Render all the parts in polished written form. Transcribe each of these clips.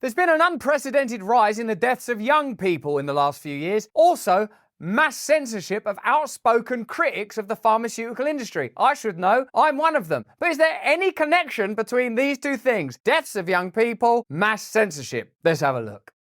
There's been an unprecedented rise in the deaths of young people in the last few years. Also, mass censorship of outspoken critics of the pharmaceutical industry. I should know, I'm one of them. But is there any connection between these two things? Deaths of young people, mass censorship. Let's have a look.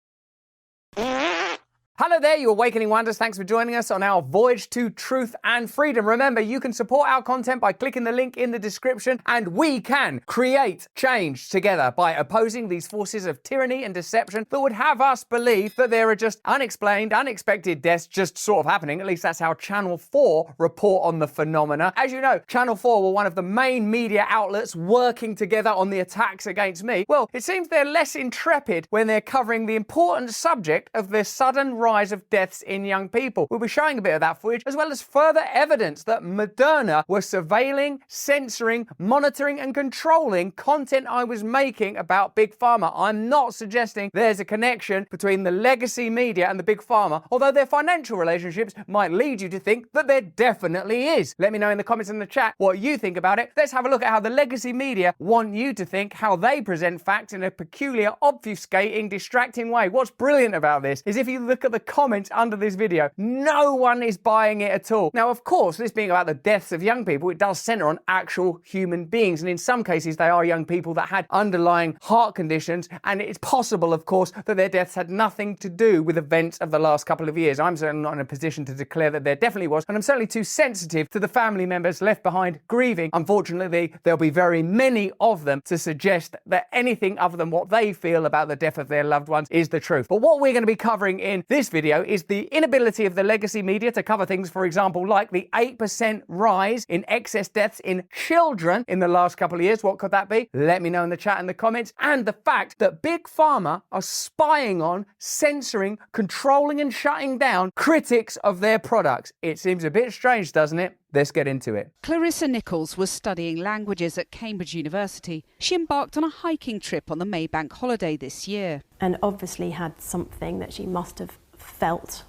Hello there, you Awakening Wonders. Thanks for joining us on our voyage to truth and freedom. Remember, you can support our content by clicking the link in the description, and we can create change together by opposing these forces of tyranny and deception that would have us believe that there are just unexplained, unexpected deaths just sort of happening. At least that's how Channel 4 report on the phenomena. As you know, Channel 4 were one of the main media outlets working together on the attacks against me. Well, it seems they're less intrepid when they're covering the important subject of the sudden rise of deaths in young people. We'll be showing a bit of that footage, as well as further evidence that Moderna were surveilling, censoring, monitoring and controlling content I was making about Big Pharma. I'm not suggesting there's a connection between the legacy media and the Big Pharma, although their financial relationships might lead you to think that there definitely is. Let me know in the comments in the chat what you think about it. Let's have a look at how the legacy media want you to think, how they present facts in a peculiar, obfuscating, distracting way. What's brilliant about this is if you look at the comments under this video, no one is buying it at all. Now, of course, this being about the deaths of young people, it does center on actual human beings, and in some cases they are young people that had underlying heart conditions, and it's possible, of course, that their deaths had nothing to do with events of the last couple of years. I'm certainly not in a position to declare that there definitely was, and I'm certainly too sensitive to the family members left behind grieving. Unfortunately, there'll be very many of them to suggest that anything other than what they feel about the death of their loved ones is the truth. But what we're going to be covering in this video is the inability of the legacy media to cover things, for example, like the 8% rise in excess deaths in children in the last couple of years. What could that be? Let me know in the chat and the comments. And the fact that Big Pharma are spying on, censoring, controlling and shutting down critics of their products. It seems a bit strange, doesn't it? Let's get into it. Clarissa Nichols was studying languages at Cambridge University. She embarked on a hiking trip on the Maybank holiday this year. And obviously had something that she must have felt,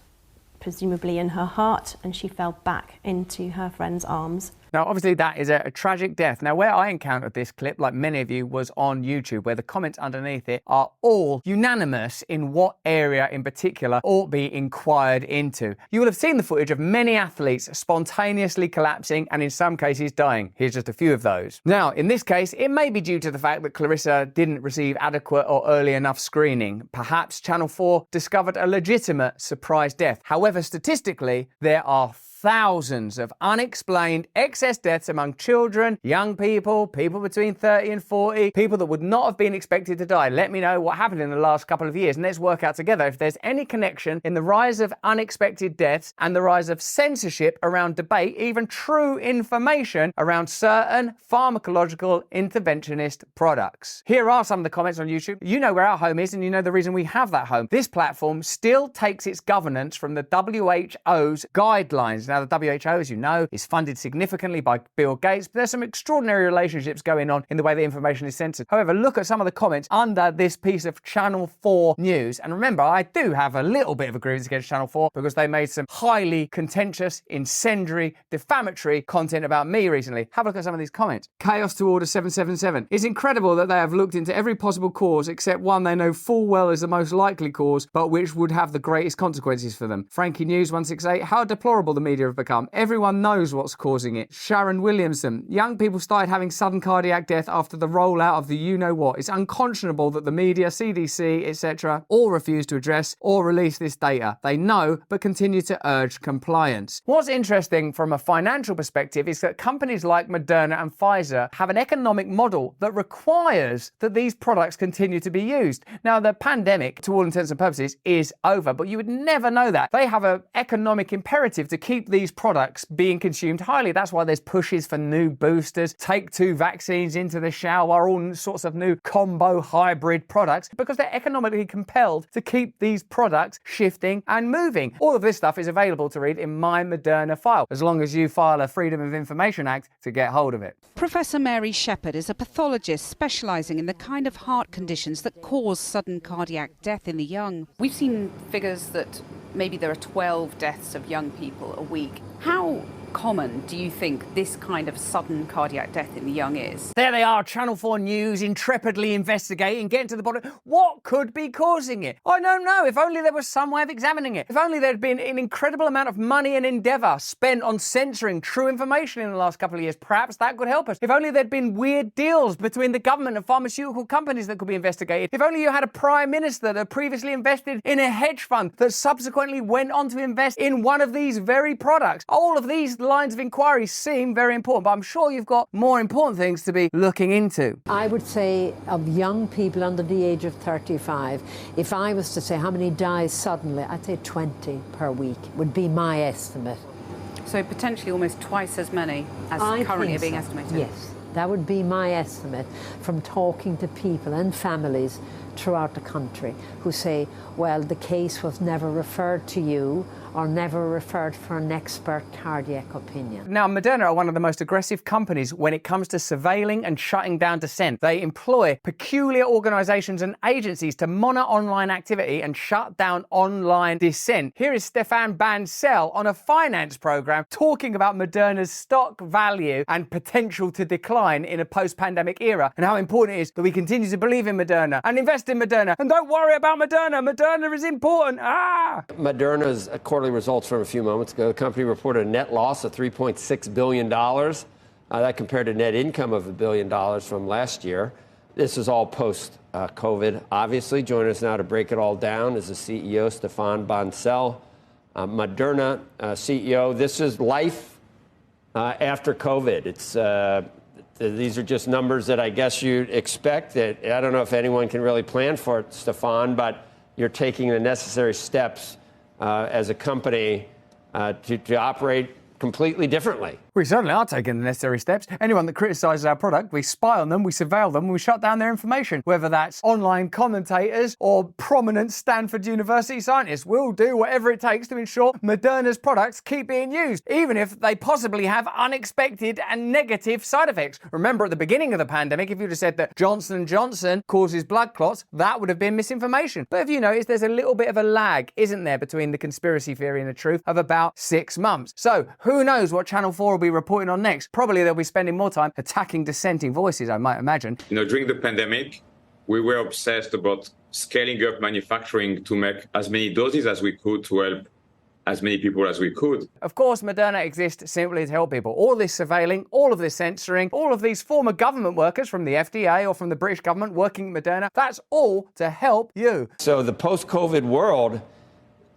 presumably in her heart, and she fell back into her friend's arms. Now, obviously, that is a tragic death. Now, where I encountered this clip, like many of you, was on YouTube, where the comments underneath it are all unanimous in what area in particular ought be inquired into. You will have seen the footage of many athletes spontaneously collapsing and in some cases dying. Here's just a few of those. Now, in this case, it may be due to the fact that Clarissa didn't receive adequate or early enough screening. Perhaps Channel 4 discovered a legitimate surprise death. However, statistically, there are thousands of unexplained excess deaths among children, young people, people between 30 and 40, people that would not have been expected to die. Let me know what happened in the last couple of years, and let's work out together if there's any connection in the rise of unexpected deaths and the rise of censorship around debate, even true information around certain pharmacological interventionist products. Here are some of the comments on YouTube. You know where our home is, and you know the reason we have that home. This platform still takes its governance from the WHO's guidelines. Now, the WHO, as you know, is funded significantly by Bill Gates, but there's some extraordinary relationships going on in the way the information is censored. However, look at some of the comments under this piece of Channel 4 news. And remember, I do have a little bit of a grievance against Channel 4 because they made some highly contentious, incendiary, defamatory content about me recently. Have a look at some of these comments. Chaos to Order 777. It's incredible that they have looked into every possible cause except one they know full well is the most likely cause, but which would have the greatest consequences for them. Frankie News 168. How deplorable the media have become. Everyone knows what's causing it. Sharon Williamson. Young people started having sudden cardiac death after the rollout of the you-know-what. It's unconscionable that the media, CDC, etc. all refuse to address or release this data. They know, but continue to urge compliance. What's interesting from a financial perspective is that companies like Moderna and Pfizer have an economic model that requires that these products continue to be used. Now, the pandemic, to all intents and purposes, is over, but you would never know that. They have an economic imperative to keep these products being consumed highly. That's why there's pushes for new boosters, take 2 vaccines into the shower, all sorts of new combo hybrid products, because they're economically compelled to keep these products shifting and moving. All of this stuff is available to read in my Moderna file, as long as you file a Freedom of Information Act to get hold of it. Professor Mary Shepherd is a pathologist specialising in the kind of heart conditions that cause sudden cardiac death in the young. We've seen figures that maybe there are 12 deaths of young people a week. How common do you think this kind of sudden cardiac death in the young is? There they are, Channel 4 News, intrepidly investigating, getting to the bottom. What could be causing it? I don't know. If only there was some way of examining it. If only there'd been an incredible amount of money and endeavour spent on censoring true information in the last couple of years. Perhaps that could help us. If only there'd been weird deals between the government and pharmaceutical companies that could be investigated. If only you had a prime minister that previously invested in a hedge fund that subsequently went on to invest in one of these very products. All of these lines of inquiry seem very important, but I'm sure you've got more important things to be looking into. I would say of young people under the age of 35, if I was to say how many die suddenly, I'd say 20 per week would be my estimate. So potentially almost twice as many as currently are being estimated? Yes, that would be my estimate from talking to people and families throughout the country who say, well, the case was never referred to you or never referred for an expert cardiac opinion. Now, Moderna are one of the most aggressive companies when it comes to surveilling and shutting down dissent. They employ peculiar organisations and agencies to monitor online activity and shut down online dissent. Here is Stefan Bancel on a finance programme talking about Moderna's stock value and potential to decline in a post-pandemic era, and how important it is that we continue to believe in Moderna and invest in Moderna. And don't worry about Moderna. Moderna is important. Moderna's quarterly results from a few moments ago. The company reported a net loss of $3.6 billion. That compared to net income of $1 billion from last year. This is all post-COVID, obviously. Joining us now to break it all down is the CEO, Stefan Bancel. Moderna CEO, this is life after COVID. These are just numbers that I guess you'd expect. That I don't know if anyone can really plan for it, Stefan, but you're taking the necessary steps as a company to operate completely differently. We certainly are taking the necessary steps. Anyone that criticises our product, we spy on them, we surveil them, we shut down their information. Whether that's online commentators or prominent Stanford University scientists, we'll do whatever it takes to ensure Moderna's products keep being used, even if they possibly have unexpected and negative side effects. Remember, at the beginning of the pandemic, if you'd have said that Johnson & Johnson causes blood clots, that would have been misinformation. But if you notice, there's a little bit of a lag, isn't there, between the conspiracy theory and the truth of about 6 months. So who knows what Channel 4 will be reporting on next? Probably they'll be spending more time attacking dissenting voices, I might imagine. During the pandemic, we were obsessed about scaling up manufacturing to make as many doses as we could to help as many people as we could. Of course, Moderna exists simply to help people. All this surveilling, all of this censoring, all of these former government workers from the FDA or from the British government working at Moderna, that's all to help you. So the post-COVID world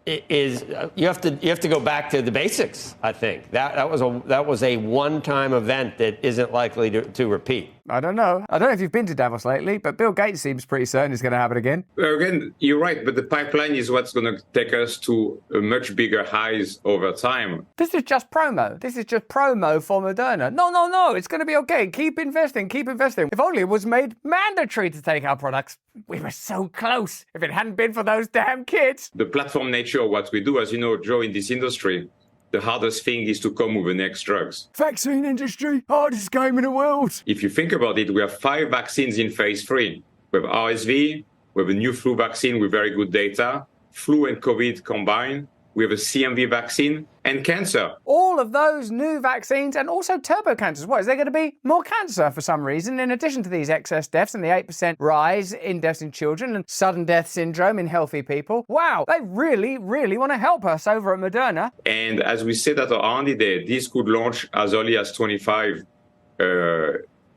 is you have to go back to the basics. I think that was a one-time event that isn't likely to repeat. I don't know if you've been to Davos lately, but Bill Gates seems pretty certain it's going to happen again. Again, you're right, but the pipeline is what's going to take us to a much bigger highs over time. This is just promo. This is just promo for Moderna. No, it's going to be okay. Keep investing. If only it was made mandatory to take our products. We were so close. If it hadn't been for those damn kids. The platform nature of what we do, as you know, Joe, in this industry, the hardest thing is to come with the next drugs. Vaccine industry, hardest game in the world. If you think about it, we have 5 vaccines in phase 3. We have RSV, we have a new flu vaccine with very good data, flu and COVID combined. We have a CMV vaccine and cancer. All of those new vaccines and also turbo cancers. What, is there going to be more cancer for some reason in addition to these excess deaths and the 8% rise in deaths in children and sudden death syndrome in healthy people? Wow, they really, really want to help us over at Moderna. And as we said at our R&D Day, this could launch as early as 25,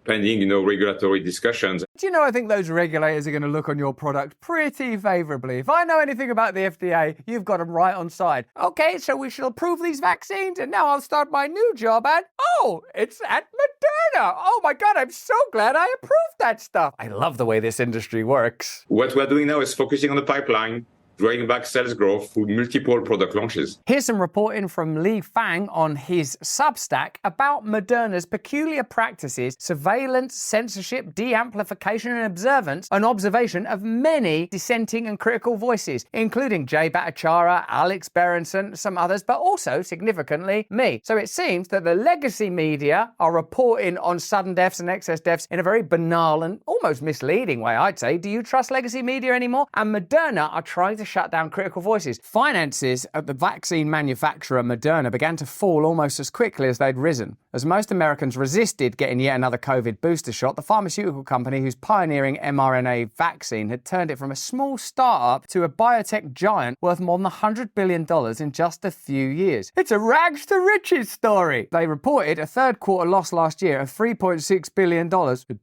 pending, regulatory discussions. Do you know, I think those regulators are going to look on your product pretty favourably. If I know anything about the FDA, you've got them right on side. Okay, so we shall approve these vaccines, and now I'll start my new job at, it's at Moderna. Oh my God, I'm so glad I approved that stuff. I love the way this industry works. What we're doing now is focusing on the pipeline, driving back sales growth through multiple product launches. Here's some reporting from Li Fang on his Substack about Moderna's peculiar practices, surveillance, censorship, de-amplification and observation of many dissenting and critical voices, including Jay Bhattacharya, Alex Berenson, some others, but also, significantly, me. So it seems that the legacy media are reporting on sudden deaths and excess deaths in a very banal and almost misleading way, I'd say. Do you trust legacy media anymore? And Moderna are trying to to shut down critical voices. Finances at the vaccine manufacturer Moderna began to fall almost as quickly as they'd risen. As most Americans resisted getting yet another COVID booster shot, the pharmaceutical company who's pioneering mRNA vaccine had turned it from a small startup to a biotech giant worth more than $100 billion in just a few years. It's a rags to riches story. They reported a third quarter loss last year of $3.6 billion.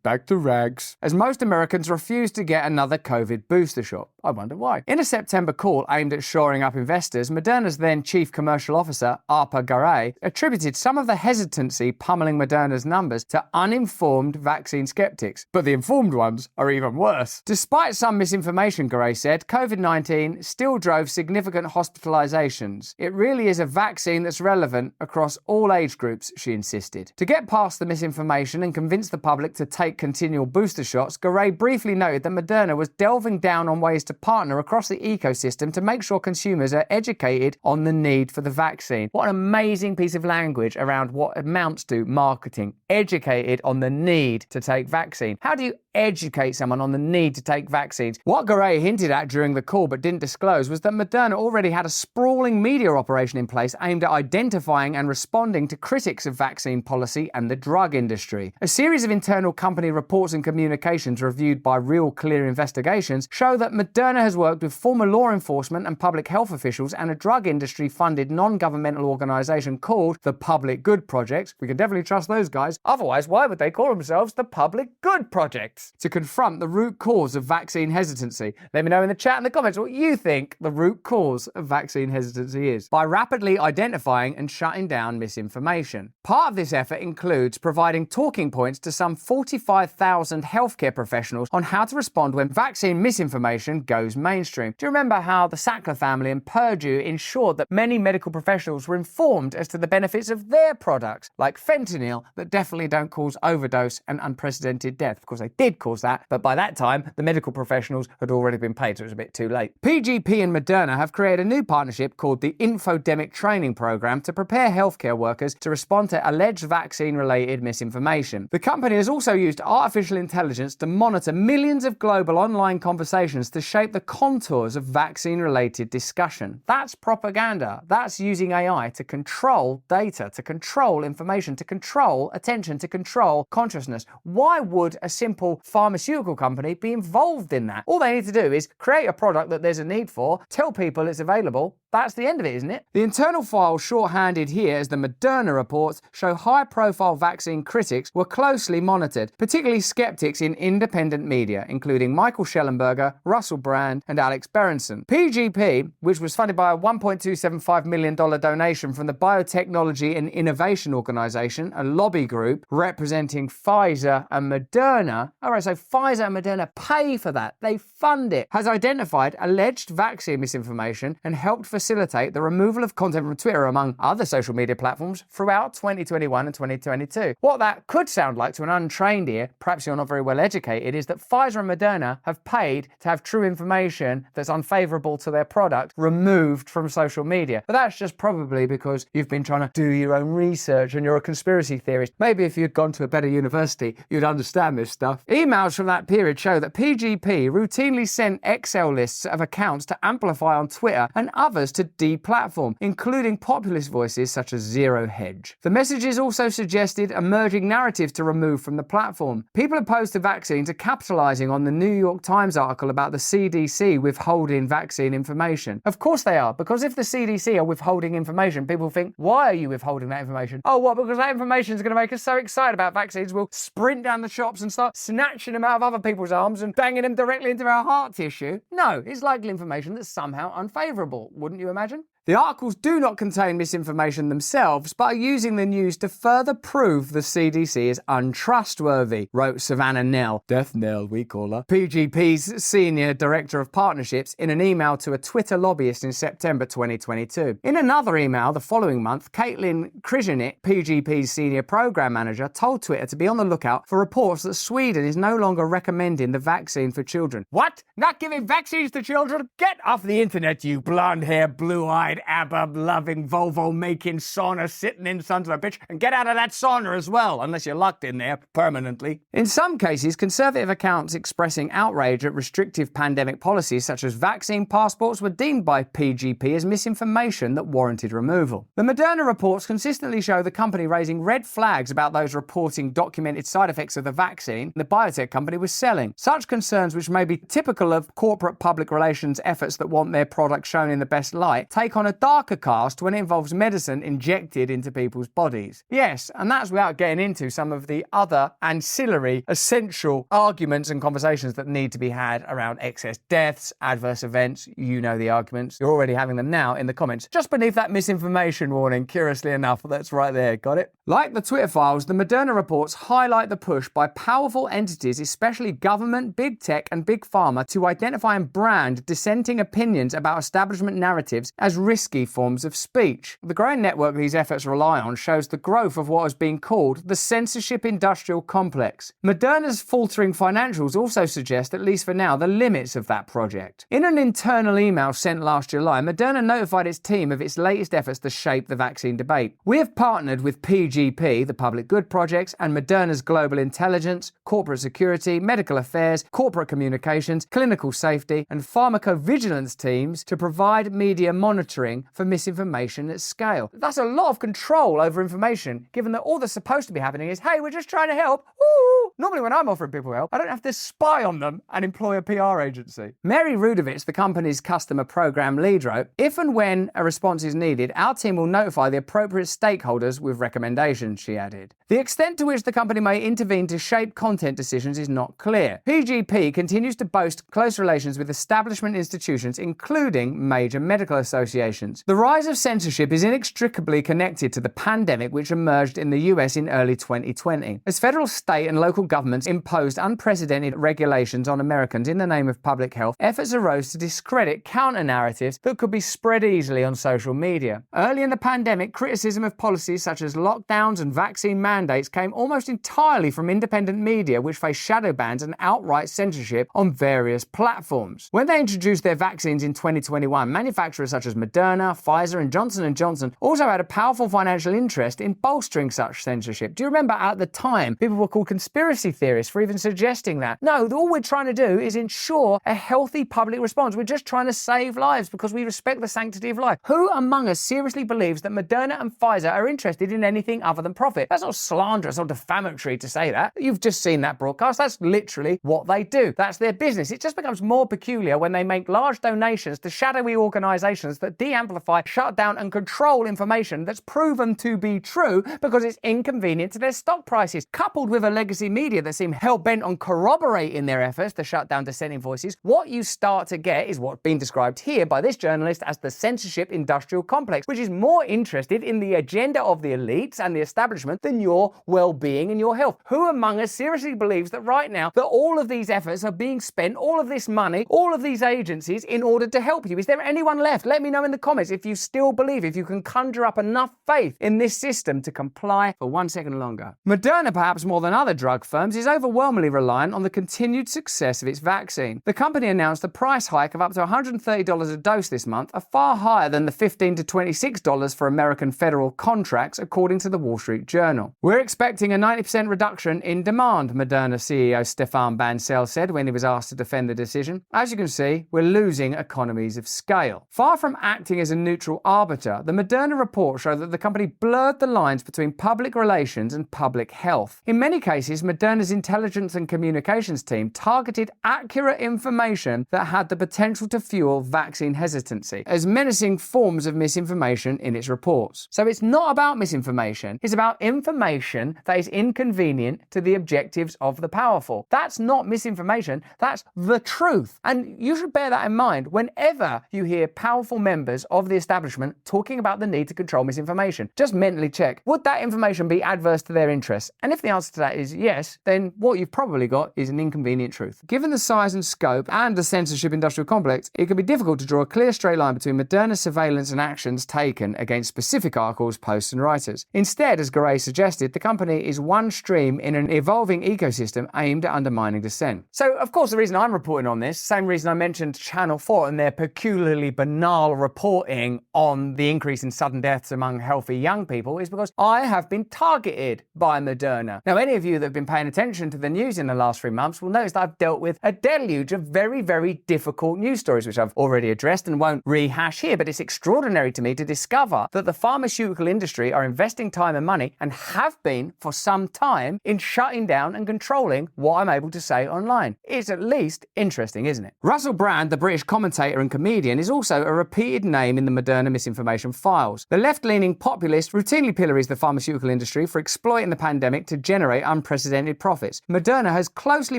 Back to rags. As most Americans refused to get another COVID booster shot. I wonder why. In a September call aimed at shoring up investors, Moderna's then chief commercial officer, Arpa Garay, attributed some of the hesitancy pummeling Moderna's numbers to uninformed vaccine skeptics. But the informed ones are even worse. Despite some misinformation, Garay said, COVID-19 still drove significant hospitalizations. It really is a vaccine that's relevant across all age groups, she insisted. To get past the misinformation and convince the public to take continual booster shots, Garay briefly noted that Moderna was delving down on ways to partner across the ecosystem to make sure consumers are educated on the need for the vaccine. What an amazing piece of language around what amounts to marketing. Educated on the need to take vaccine. How do you educate someone on the need to take vaccines? What Garay hinted at during the call but didn't disclose was that Moderna already had a sprawling media operation in place aimed at identifying and responding to critics of vaccine policy and the drug industry. A series of internal company reports and communications reviewed by Real Clear Investigations show that Moderna has worked with former law enforcement and public health officials and a drug industry-funded non-governmental organisation called the Public Good Project. We can definitely trust those guys. Otherwise, why would they call themselves the Public Good Project? To confront the root cause of vaccine hesitancy. Let me know in the chat and the comments what you think the root cause of vaccine hesitancy is, by rapidly identifying and shutting down misinformation. Part of this effort includes providing talking points to some 45,000 healthcare professionals on how to respond when vaccine misinformation goes mainstream. Do you remember how the Sackler family and Purdue ensured that many medical professionals were informed as to the benefits of their products, like fentanyl, that definitely don't cause overdose and unprecedented death? Of course, they did cause that, but by that time, the medical professionals had already been paid, so it was a bit too late. PGP and Moderna have created a new partnership called the Infodemic Training Program to prepare healthcare workers to respond to alleged vaccine-related misinformation. The company has also used artificial intelligence to monitor millions of global online conversations to shape the contours of vaccine-related discussion. That's propaganda. That's using AI to control data, to control information, to control attention, to control consciousness. Why would a simple pharmaceutical company be involved in that? All they need to do is create a product that there's a need for, tell people it's available. That's the end of it, isn't it? The internal files shorthanded here as the Moderna reports show high-profile vaccine critics were closely monitored, particularly skeptics in independent media, including Michael Schellenberger, Russell Brand, and Alex Berenson. PGP, which was funded by a $1.275 million donation from the Biotechnology and Innovation Organization, a lobby group representing Pfizer and Moderna. All right, so Pfizer and Moderna pay for that. They fund it. Has identified alleged vaccine misinformation and helped facilitate the removal of content from Twitter, among other social media platforms, throughout 2021 and 2022. What that could sound like to an untrained ear, perhaps you're not very well educated, is that Pfizer and Moderna have paid to have true information that's unfavourable to their product removed from social media. But that's just probably because you've been trying to do your own research and you're a conspiracy theorist. Maybe if you'd gone to a better university, you'd understand this stuff. Emails from that period show that PGP routinely sent Excel lists of accounts to Amplify on Twitter and others to deplatform, including populist voices such as Zero Hedge. The messages also suggested emerging narratives to remove from the platform. People opposed to vaccines are capitalizing on the New York Times article about the CDC withholding vaccine information. Of course they are, because if the CDC are withholding information, people think, why are you withholding that information? Oh, what? Because that information is going to make us so excited about vaccines, we'll sprint down the shops and start snatching them out of other people's arms and banging them directly into our heart tissue. No, it's likely information that's somehow unfavourable, wouldn't you imagine? The articles do not contain misinformation themselves, but are using the news to further prove the CDC is untrustworthy, wrote Savannah Nell, Death Nell we call her, PGP's Senior Director of Partnerships, in an email to a Twitter lobbyist in September 2022. In another email the following month, Caitlin Krzyznik, PGP's Senior Program Manager, told Twitter to be on the lookout for reports that Sweden is no longer recommending the vaccine for children. What? Not giving vaccines to children? Get off the internet, you blonde-haired, blue-eyed outside, ABBA-loving, Volvo-making sauna sitting in sons of a bitch, and get out of that sauna as well, unless you're locked in there permanently. In some cases, conservative accounts expressing outrage at restrictive pandemic policies such as vaccine passports were deemed by PGP as misinformation that warranted removal. The Moderna reports consistently show the company raising red flags about those reporting documented side effects of the vaccine the biotech company was selling. Such concerns, which may be typical of corporate public relations efforts that want their product shown in the best light, take on a darker cast when it involves medicine injected into people's bodies. Yes, and that's without getting into some of the other ancillary, essential arguments and conversations that need to be had around excess deaths, adverse events. You know the arguments. You're already having them now in the comments. Just beneath that misinformation warning, curiously enough, that's right there. Got it? Like the Twitter files, the Moderna reports highlight the push by powerful entities, especially government, big tech, and big pharma, to identify and brand dissenting opinions about establishment narratives as risky forms of speech. The growing network these efforts rely on shows the growth of what has been called the censorship industrial complex. Moderna's faltering financials also suggest, at least for now, the limits of that project. In an internal email sent last July, Moderna notified its team of its latest efforts to shape the vaccine debate. We have partnered with PGP, the Public Good Projects, and Moderna's Global Intelligence, Corporate Security, Medical Affairs, Corporate Communications, Clinical Safety, and Pharmacovigilance teams to provide media monitoring for misinformation at scale. That's a lot of control over information, given that all that's supposed to be happening is, hey, we're just trying to help. Ooh. Normally when I'm offering people help, I don't have to spy on them and employ a PR agency. Mary Rudovitz, the company's customer program lead, wrote, if and when a response is needed, our team will notify the appropriate stakeholders with recommendations, she added. The extent to which the company may intervene to shape content decisions is not clear. PGP continues to boast close relations with establishment institutions, including major medical associations. The rise of censorship is inextricably connected to the pandemic which emerged in the US in early 2020. As federal, state, and local governments imposed unprecedented regulations on Americans in the name of public health, efforts arose to discredit counter-narratives that could be spread easily on social media. Early in the pandemic, criticism of policies such as lockdowns and vaccine mandates came almost entirely from independent media, which faced shadow bans and outright censorship on various platforms. When they introduced their vaccines in 2021, manufacturers such as Moderna, Pfizer, and Johnson & Johnson also had a powerful financial interest in bolstering such censorship. Do you remember at the time, people were called conspiracy theorists for even suggesting that? No, all we're trying to do is ensure a healthy public response. We're just trying to save lives because we respect the sanctity of life. Who among us seriously believes that Moderna and Pfizer are interested in anything other than profit? That's not slanderous or defamatory to say that. You've just seen that broadcast. That's literally what they do. That's their business. It just becomes more peculiar when they make large donations to shadowy organisations that de-amplify, shut down and control information that's proven to be true because it's inconvenient to their stock prices. Coupled with a legacy media that seem hell-bent on corroborating their efforts to shut down dissenting voices, what you start to get is what's been described here by this journalist as the censorship industrial complex, which is more interested in the agenda of the elites and the establishment than your well-being and your health. Who among us seriously believes that right now that all of these efforts are being spent, all of this money, all of these agencies in order to help you? Is there anyone left? Let me know in the comments if you still believe, if you can conjure up enough faith in this system to comply for 1 second longer. Moderna, perhaps more than other drug firms, is overwhelmingly reliant on the continued success of its vaccine. The company announced a price hike of up to $130 a dose this month, a far higher than the $15 to $26 for American federal contracts, according to the Wall Street Journal. We're expecting a 90% reduction in demand, Moderna CEO Stéphane Bancel said when he was asked to defend the decision. As you can see, we're losing economies of scale. Far from acting as a neutral arbiter, the Moderna report showed that the company blurred the lines between public relations and public health. In many cases, Moderna's intelligence and communications team targeted accurate information that had the potential to fuel vaccine hesitancy as menacing forms of misinformation in its reports. So it's not about misinformation, it's about information that is inconvenient to the objectives of the powerful. That's not misinformation, that's the truth. And you should bear that in mind whenever you hear powerful members of the establishment talking about the need to control misinformation. Just mentally check, would that information be adverse to their interests? And if the answer to that is yes, this, then what you've probably got is an inconvenient truth. Given the size and scope and the censorship industrial complex, it can be difficult to draw a clear straight line between Moderna's surveillance and actions taken against specific articles, posts and writers. Instead, as Garay suggested, the company is one stream in an evolving ecosystem aimed at undermining dissent. So, of course, the reason I'm reporting on this, same reason I mentioned Channel 4 and their peculiarly banal reporting on the increase in sudden deaths among healthy young people, is because I have been targeted by Moderna. Now, any of you that have been paying attention to the news in the last 3 months will notice that I've dealt with a deluge of very, very difficult news stories, which I've already addressed and won't rehash here, but it's extraordinary to me to discover that the pharmaceutical industry are investing time and money, and have been for some time, in shutting down and controlling what I'm able to say online. It's at least interesting, isn't it? Russell Brand, the British commentator and comedian, is also a repeated name in the Moderna misinformation files. The left-leaning populist routinely pillories the pharmaceutical industry for exploiting the pandemic to generate unprecedented profits. Moderna has closely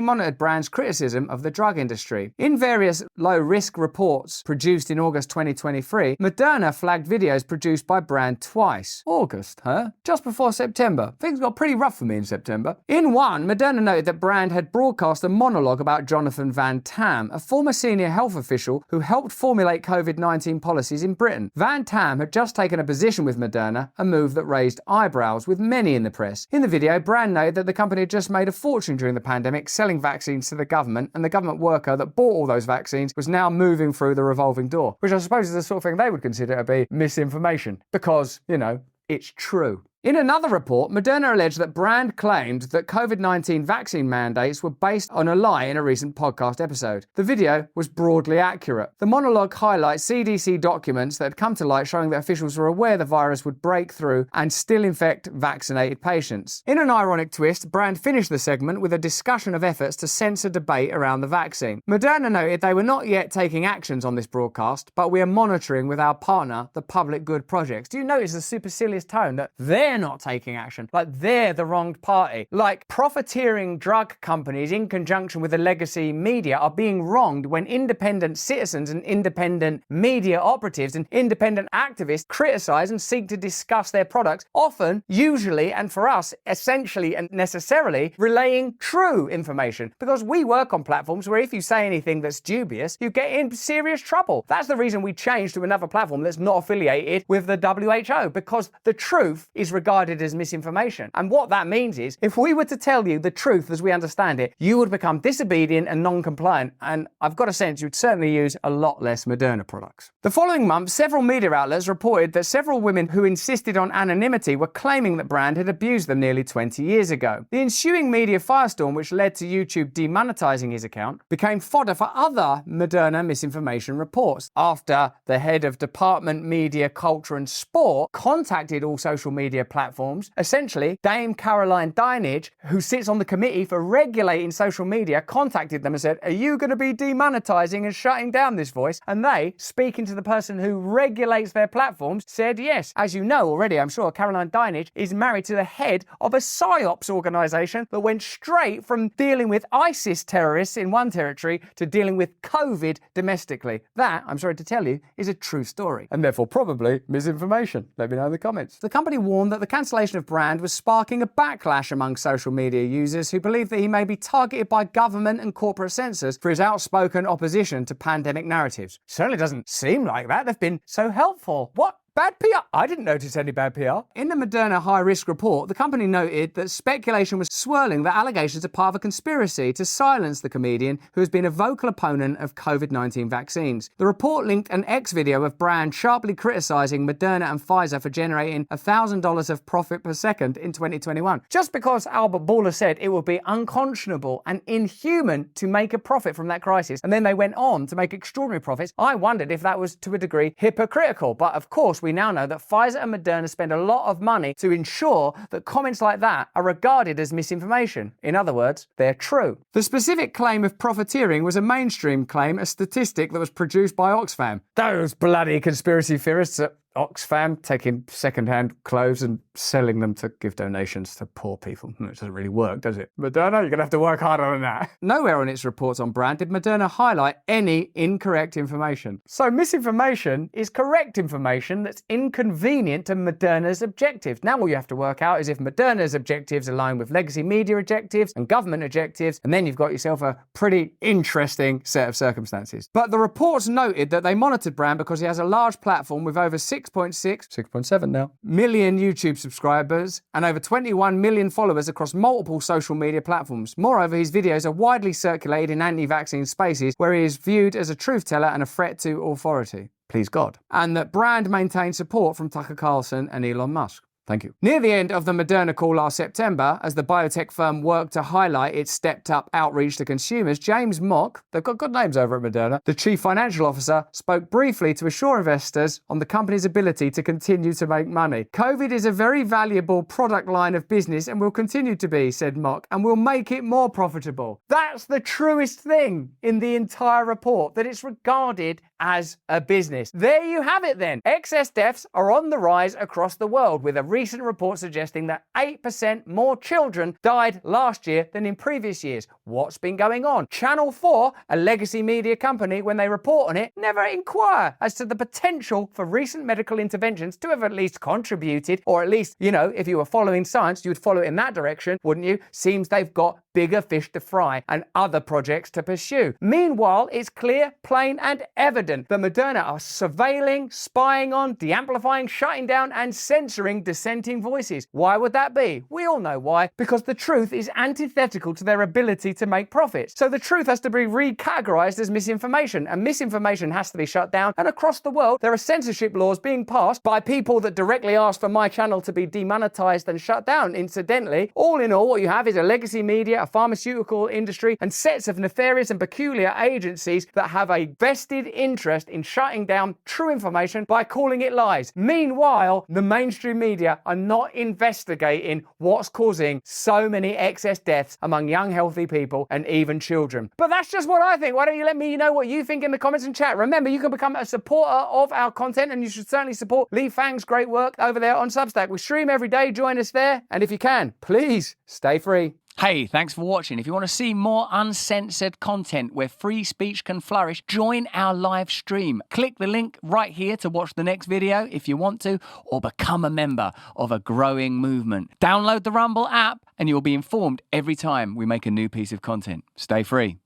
monitored Brand's criticism of the drug industry. In various low-risk reports produced in August 2023, Moderna flagged videos produced by Brand twice. August, huh? Just before September. Things got pretty rough for me in September. In one, Moderna noted that Brand had broadcast a monologue about Jonathan Van Tam, a former senior health official who helped formulate COVID-19 policies in Britain. Van Tam had just taken a position with Moderna, a move that raised eyebrows with many in the press. In the video, Brand noted that the company had just made a fortune during the pandemic selling vaccines to the government, and the government worker that bought all those vaccines was now moving through the revolving door, which I suppose is the sort of thing they would consider to be misinformation, because, you know, it's true. In another report, Moderna alleged that Brand claimed that COVID-19 vaccine mandates were based on a lie in a recent podcast episode. The video was broadly accurate. The monologue highlights CDC documents that had come to light showing that officials were aware the virus would break through and still infect vaccinated patients. In an ironic twist, Brand finished the segment with a discussion of efforts to censor debate around the vaccine. Moderna noted they were not yet taking actions on this broadcast, but we are monitoring with our partner, the Public Good Projects. Do you notice the supercilious tone that they're not taking action, like they're the wronged party, like profiteering drug companies in conjunction with the legacy media are being wronged when independent citizens and independent media operatives and independent activists criticize and seek to discuss their products, often, usually, and for us, essentially and necessarily relaying true information, because we work on platforms where if you say anything that's dubious, you get in serious trouble. That's the reason we changed to another platform that's not affiliated with the WHO, because the truth is regarded as misinformation. And what that means is, if we were to tell you the truth as we understand it, you would become disobedient and non-compliant, and I've got a sense you'd certainly use a lot less Moderna products. The following month, several media outlets reported that several women who insisted on anonymity were claiming that Brand had abused them nearly 20 years ago. The ensuing media firestorm, which led to YouTube demonetizing his account, became fodder for other Moderna misinformation reports. After the head of Department Media, Culture and Sport contacted all social media platforms, essentially, Dame Caroline Dinenage, who sits on the committee for regulating social media, contacted them and said, "Are you going to be demonetizing and shutting down this voice?" And they, speaking to the person who regulates their platforms, said yes. As you know already, I'm sure, Caroline Dinenage is married to the head of a PSYOPs organization that went straight from dealing with ISIS terrorists in one territory to dealing with COVID domestically. That, I'm sorry to tell you, is a true story, and therefore probably misinformation. Let me know in the comments. The company warned that the cancellation of Brand was sparking a backlash among social media users who believe that he may be targeted by government and corporate censors for his outspoken opposition to pandemic narratives. Certainly doesn't seem like that. They've been so helpful. What? Bad PR? I didn't notice any bad PR. In the Moderna high-risk report, the company noted that speculation was swirling that allegations are part of a conspiracy to silence the comedian who has been a vocal opponent of COVID-19 vaccines. The report linked an X video of Brand sharply criticising Moderna and Pfizer for generating $1,000 of profit per second in 2021. Just because Albert Bourla said it would be unconscionable and inhuman to make a profit from that crisis, and then they went on to make extraordinary profits, I wondered if that was to a degree hypocritical. But of course, we now know that Pfizer and Moderna spend a lot of money to ensure that comments like that are regarded as misinformation. In other words, they're true. The specific claim of profiteering was a mainstream claim, a statistic that was produced by Oxfam. Those bloody conspiracy theorists are Oxfam taking second-hand clothes and selling them to give donations to poor people. It doesn't really work, does it? Moderna, you're going to have to work harder than that. Nowhere on its reports on brand did Moderna highlight any incorrect information. So misinformation is correct information that's inconvenient to Moderna's objectives. Now all you have to work out is if Moderna's objectives align with legacy media objectives and government objectives, and then you've got yourself a pretty interesting set of circumstances. But the reports noted that they monitored brand because he has a large platform with over 6.7 now, million YouTube subscribers and over 21 million followers across multiple social media platforms. Moreover, his videos are widely circulated in anti-vaccine spaces where he is viewed as a truth teller and a threat to authority. Please God. And that brand maintains support from Tucker Carlson and Elon Musk. Thank you. Near the end of the Moderna call last September, as the biotech firm worked to highlight its stepped-up outreach to consumers, James Mock, they've got good names over at Moderna, the chief financial officer, spoke briefly to assure investors on the company's ability to continue to make money. COVID is a very valuable product line of business and will continue to be, said Mock, and will make it more profitable. That's the truest thing in the entire report, that it's regarded as a business. There you have it then. Excess deaths are on the rise across the world, with a recent report suggesting that 8% more children died last year than in previous years. What's been going on? Channel 4, a legacy media company, when they report on it, never inquire as to the potential for recent medical interventions to have at least contributed, or at least, if you were following science, you would follow it in that direction, wouldn't you? Seems they've got bigger fish to fry and other projects to pursue. Meanwhile, it's clear, plain and evident that Moderna are surveilling, spying on, de-amplifying, shutting down and censoring dissenting voices. Why would that be? We all know why. Because the truth is antithetical to their ability to make profits. So the truth has to be recategorized as misinformation, and misinformation has to be shut down. And across the world, there are censorship laws being passed by people that directly ask for my channel to be demonetized and shut down. Incidentally, all in all, what you have is a legacy media, a pharmaceutical industry, and sets of nefarious and peculiar agencies that have a vested interest in shutting down true information by calling it lies. Meanwhile, the mainstream media are not investigating what's causing so many excess deaths among young, healthy people and even children. But that's just what I think. Why don't you let me know what you think in the comments and chat? Remember, you can become a supporter of our content, and you should certainly support Lee Fang's great work over there on Substack. We stream every day. Join us there. And if you can, please stay free. Hey, thanks for watching. If you want to see more uncensored content where free speech can flourish, join our live stream. Click the link right here to watch the next video if you want to, or become a member of a growing movement. Download the Rumble app and you'll be informed every time we make a new piece of content. Stay free.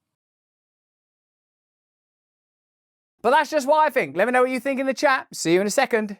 But that's just what I think. Let me know what you think in the chat. See you in a second.